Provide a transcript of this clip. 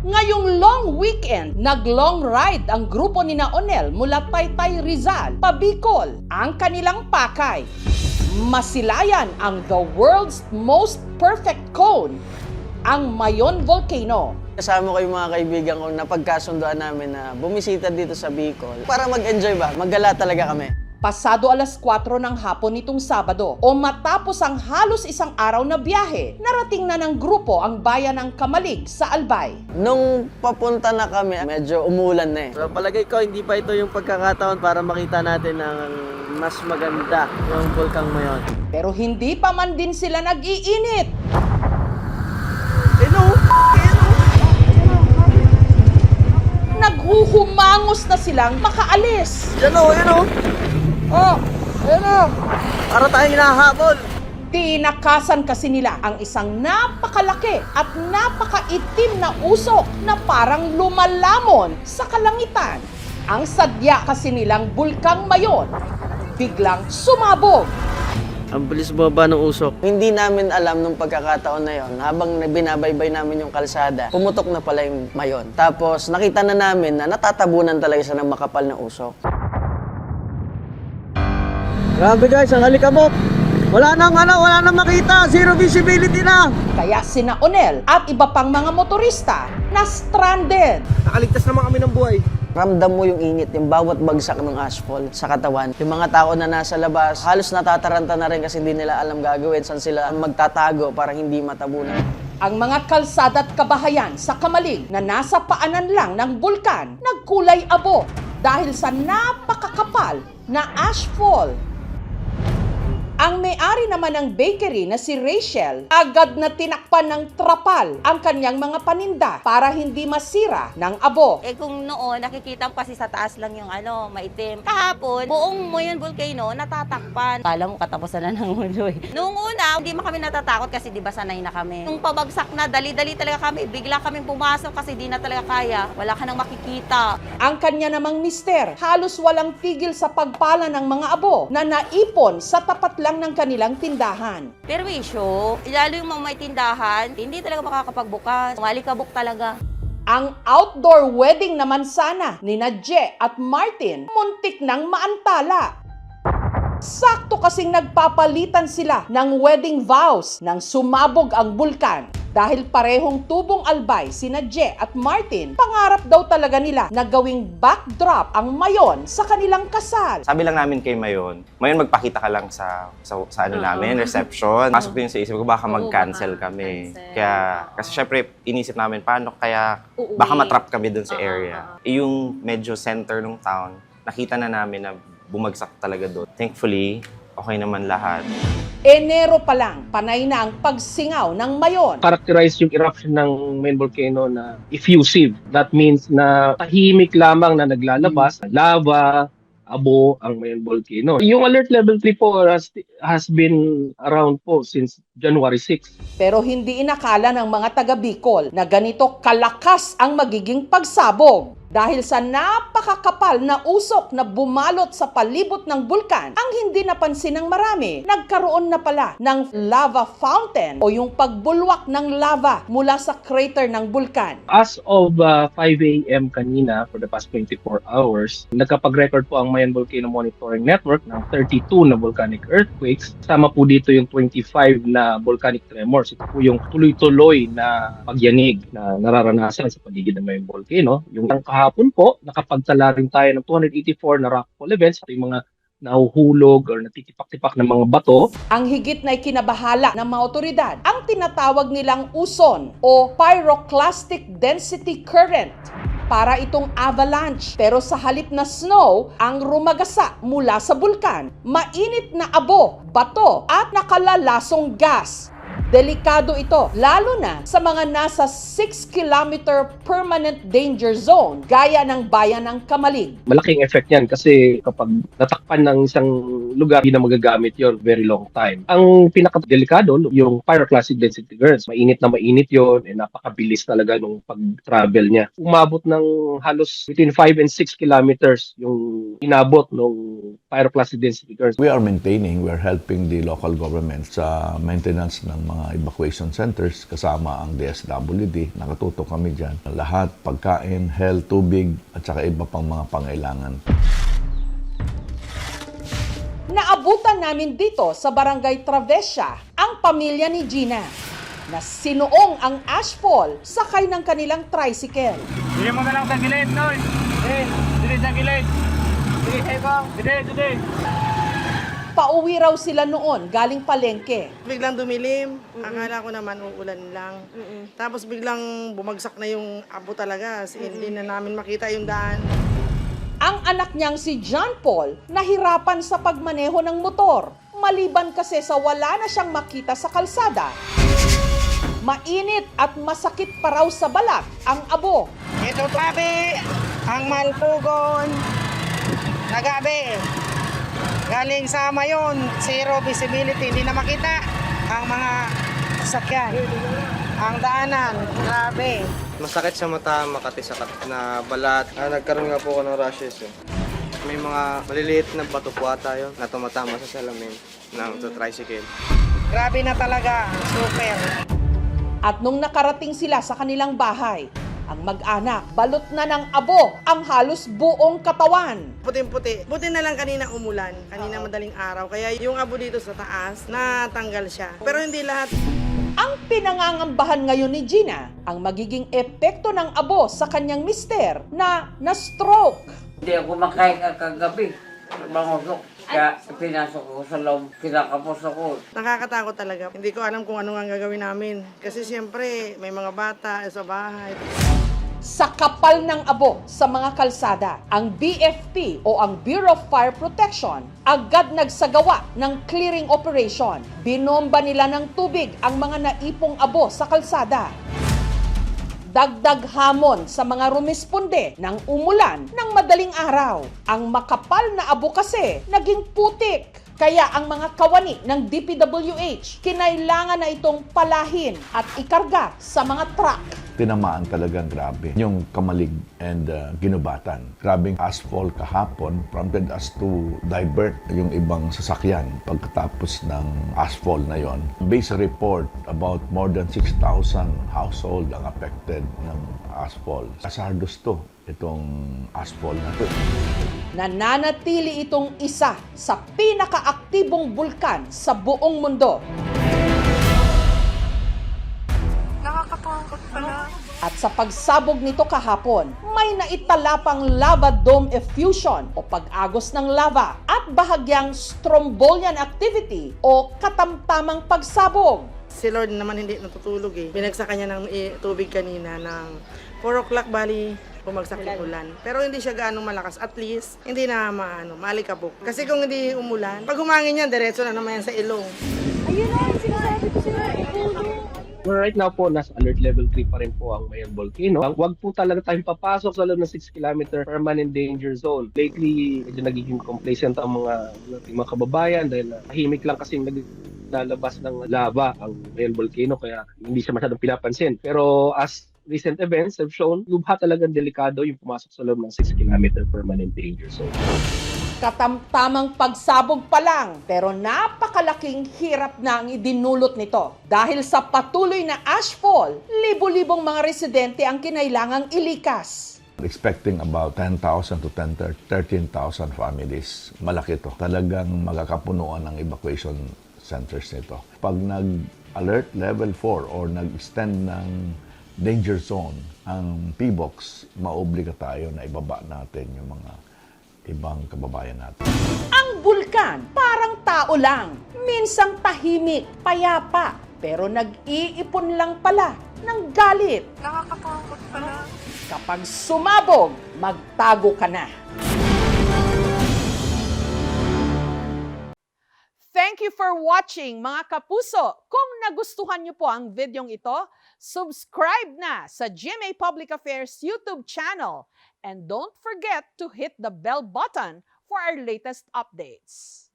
Ngayong long weekend, nag-long ride ang grupo ni Onel mula Taytay Rizal, Pabicol. Ang kanilang pakay, masilayan ang the world's most perfect cone, ang Mayon Volcano. Kasama ko yung mga kaibigan ko na pagkasunduan namin na bumisita dito sa Bicol para mag-enjoy ba? Maggala talaga kami. Pasado alas 4 ng hapon nitong Sabado o matapos ang halos isang araw na biyahe, narating na ng grupo ang bayan ng Kamalig sa Albay. Nung papunta na kami, medyo umulan na eh. So palagay ko hindi pa ito yung pagkakataon para makita natin ang mas maganda yung Bulkang Mayon. Pero hindi pa man din sila nag-iinit. Naghuhumangos na silang makaalis. Yan o, yan o! Oh, ayan o! Para tayong hinahabol! Tinakasan kasi nila ang isang napakalaki at napakaitim na usok na parang lumalamon sa kalangitan. Ang sadya kasi nilang Bulkang Mayon biglang sumabog. Ang bilis baba ng usok. Hindi namin alam nung pagkakataon na yon, habang binabaybay namin yung kalsada, pumutok na pala yung Mayon. Tapos nakita na namin na natatabunan talaga siya ng makapal na usok. Grabe guys, ang alikabok! Wala nang makita! Zero visibility na! Kaya sina Onel at iba pang mga motorista na stranded. Nakaligtas naman kami ng buhay. Ramdam mo yung init, yung bawat bagsak ng asphalt sa katawan. Yung mga tao na nasa labas, halos natataranta na rin kasi hindi nila alam gagawin, saan sila magtatago para hindi matabunan. Ang mga kalsada at kabahayan sa Kamalig na nasa paanan lang ng bulkan, nagkulay abo dahil sa napakakapal na ashfall. Ang may-ari naman ng bakery na si Rachel, agad na tinakpan ng trapal ang kanyang mga paninda para hindi masira ng abo. Kung noon, nakikita mo kasi sa taas lang yung maitim. Kahapon, buong Mayon Volcano natatakpan. Kala mo katapusan na ng mundo eh. Noong una, hindi kami natatakot kasi di ba sanay na kami. Nung pabagsak na, dali-dali talaga kami. Bigla kaming pumasok kasi di na talaga kaya. Wala ka nang makikita. Ang kanya namang mister, halos walang tigil sa pagpala ng mga abo na naipon sa tapat lang ng kanilang tindahan. Pero issue, lalo yung mga may tindahan, hindi talaga makakapagbukas. Malikabok talaga. Ang outdoor wedding naman sana ni Je at Martin, muntik nang maantala. Sakto kasing nagpapalitan sila ng wedding vows nang sumabog ang bulkan. Dahil parehong tubong albay sina Je at Martin, pangarap daw talaga nila na gawing backdrop ang Mayon sa kanilang kasal. Sabi lang namin kay Mayon, magpakita ka lang sa namin, reception. Pasok din sa isip ko, baka mag-cancel kami. Kaya, kasi syempre, inisip namin, paano kaya, baka matrap kami dun sa area. Yung medyo center ng town, nakita na namin na bumagsak talaga doon. Thankfully, okay naman lahat. Enero pa lang, panay na ang pagsingaw ng Mayon. Characterize yung eruption ng Mayon Volcano na effusive. That means na tahimik lamang na naglalabas, lava, abo ang Mayon Volcano. Yung alert level 3 po has been around po since January 6. Pero hindi inakala ng mga taga Bicol na ganito kalakas ang magiging pagsabog. Dahil sa napakakapal na usok na bumalot sa palibot ng bulkan, ang hindi napansin ng marami, nagkaroon na pala ng lava fountain o yung pagbulwak ng lava mula sa crater ng bulkan. As of 5 a.m. kanina, for the past 24 hours, nagkapag-record po ang Mayon Volcano Monitoring Network ng 32 na volcanic earthquakes. Sama po dito yung 25 na volcanic tremors. Ito po yung tuloy-tuloy na pagyanig na nararanasan sa paligid ng Mayon Volcano. Yung kahapon po, nakapagtala rin tayo ng 284 na rockfall events. Ito yung mga nahuhulog or natitipak-tipak ng mga bato. Ang higit na ikinabahala ng mga otoridad, ang tinatawag nilang uson o pyroclastic density current. Para itong avalanche. Pero sa halip na snow, ang rumagasa mula sa bulkan. Mainit na abo, bato at nakalalasong gas. Delikado ito, lalo na sa mga nasa 6-kilometer permanent danger zone gaya ng bayan ng Kamalig. Malaking effect yan kasi kapag natakpan ng isang lugar, hindi na magagamit yon very long time. Ang pinakadelikado, yung pyroclastic density currents, mainit na mainit yon, napakabilis talaga nung pag-travel niya. Umabot ng halos between 5 and 6 kilometers yung inabot ng pyroclastic density currents. We are helping the local government sa maintenance ng mga mga evacuation centers kasama ang DSWD. Nakatutok kami dyan. Lahat, pagkain, health, tubig, at saka iba pang mga pangailangan. Naabutan namin dito sa Barangay Travesia ang pamilya ni Gina na sinuong ang ashfall sakay ng kanilang tricycle. Bili mo na lang sa gilid, Noy. Dili sa gilid. Sige, Hebang. Dili. Pauwi raw sila noon galing palengke. Biglang dumilim. Akala ko naman uulan lang. Tapos biglang bumagsak na yung abo talaga. Hindi na namin makita yung daan. Ang anak niyang si John Paul nahirapan sa pagmaneho ng motor, maliban kasi sa wala na siyang makita sa kalsada. Mainit at masakit pa raw sa balat ang abo. Ito tabi, ang Malpugon, nagabi. Galing sa Mayon, zero visibility, hindi na makita ang mga sasakyan. Ang daanan, grabe. Masakit sa mata, makati sa na balat. Nagkaroon nga po ako ng rashes. May mga maliliit na bato po ata yun na tumatama sa salamin ng tricycle. Grabe na talaga, super. At nung nakarating sila sa kanilang bahay, ang mag-anak balot na ng abo ang halos buong katawan. Puting-puti. Buti na lang kanina umulan, kanina madaling araw. Kaya yung abo dito sa taas, natanggal siya. Pero hindi lahat. Ang pinangangambahan ngayon ni Gina ang magiging epekto ng abo sa kanyang mister na na-stroke. Hindi ako makain kagabi. Bangusok. Kaya pinasok ko sa loob, kinakapos ako. Nakakatakot talaga. Hindi ko alam kung ano ang gagawin namin. Kasi siyempre, may mga bata sa bahay. Sa kapal ng abo sa mga kalsada, ang BFP o ang Bureau of Fire Protection agad nagsagawa ng clearing operation. Binomba nila ng tubig ang mga naipong abo sa kalsada. Dagdag hamon sa mga rumisponde ng umulan ng madaling araw. Ang makapal na abo kasi naging putik. Kaya ang mga kawani ng DPWH kinailangan na itong palahin at ikarga sa mga truck. Tinamaan talagang grabe. Yung Kamalig and Ginubatan. Grabing asphalt kahapon prompted us to divert yung ibang sasakyan pagkatapos ng asphalt na yon. Base report, about more than 6,000 household ang affected ng asphalt. Hazardous to, itong asphalt na to. Nananatili itong isa sa pinakaaktibong bulkan sa buong mundo. Nakakatakot pala. At sa pagsabog nito kahapon, may naitalapang lava dome effusion o pag-agos ng lava at bahagyang strombolian activity o katamtamang pagsabog. Si Lord naman hindi natutulog eh. Binagsakan niya ng tubig kanina ng 4 o'clock bali bumagsak yung ulan. Pero hindi siya gaano malakas. At least, hindi na maalikabok. Kasi kung hindi umulan, pag humangin yan, diretso na naman yan sa ilong. Right now po, nasa alert level 3 pa rin po ang Mayon Volcano. Huwag po talaga tayong papasok sa loob ng 6 km permanent danger zone. Lately, medyo nagiging complacent ang mga kababayan dahil tahimik lang kasing naglalabas ng lava ang Mayon Volcano kaya hindi siya masyadong pinapansin. Pero as recent events have shown, lubha talagang delikado yung pumasok sa loob ng 6 km permanent danger zone. Katamtamang pagsabog pa lang, pero napakalaking hirap na ang idinulot nito. Dahil sa patuloy na ashfall, libo-libong mga residente ang kinailangang ilikas. Expecting about 10,000 to 13,000 families. Malaki to. Talagang magkakapunuan ng evacuation centers nito. Pag nag-alert level 4 or nag-extend ng danger zone ang PBOX, maobliga tayo na ibaba natin yung mga ibang kababayan natin. Ang bulkan, parang tao lang. Minsang tahimik, payapa, pero nag-iipon lang pala ng galit. Nakakatakot pala. Kapag sumabog, magtago ka na. Thank you for watching, mga kapuso. Kung nagustuhan niyo po ang videong ito, subscribe na sa GMA Public Affairs YouTube channel. And don't forget to hit the bell button for our latest updates.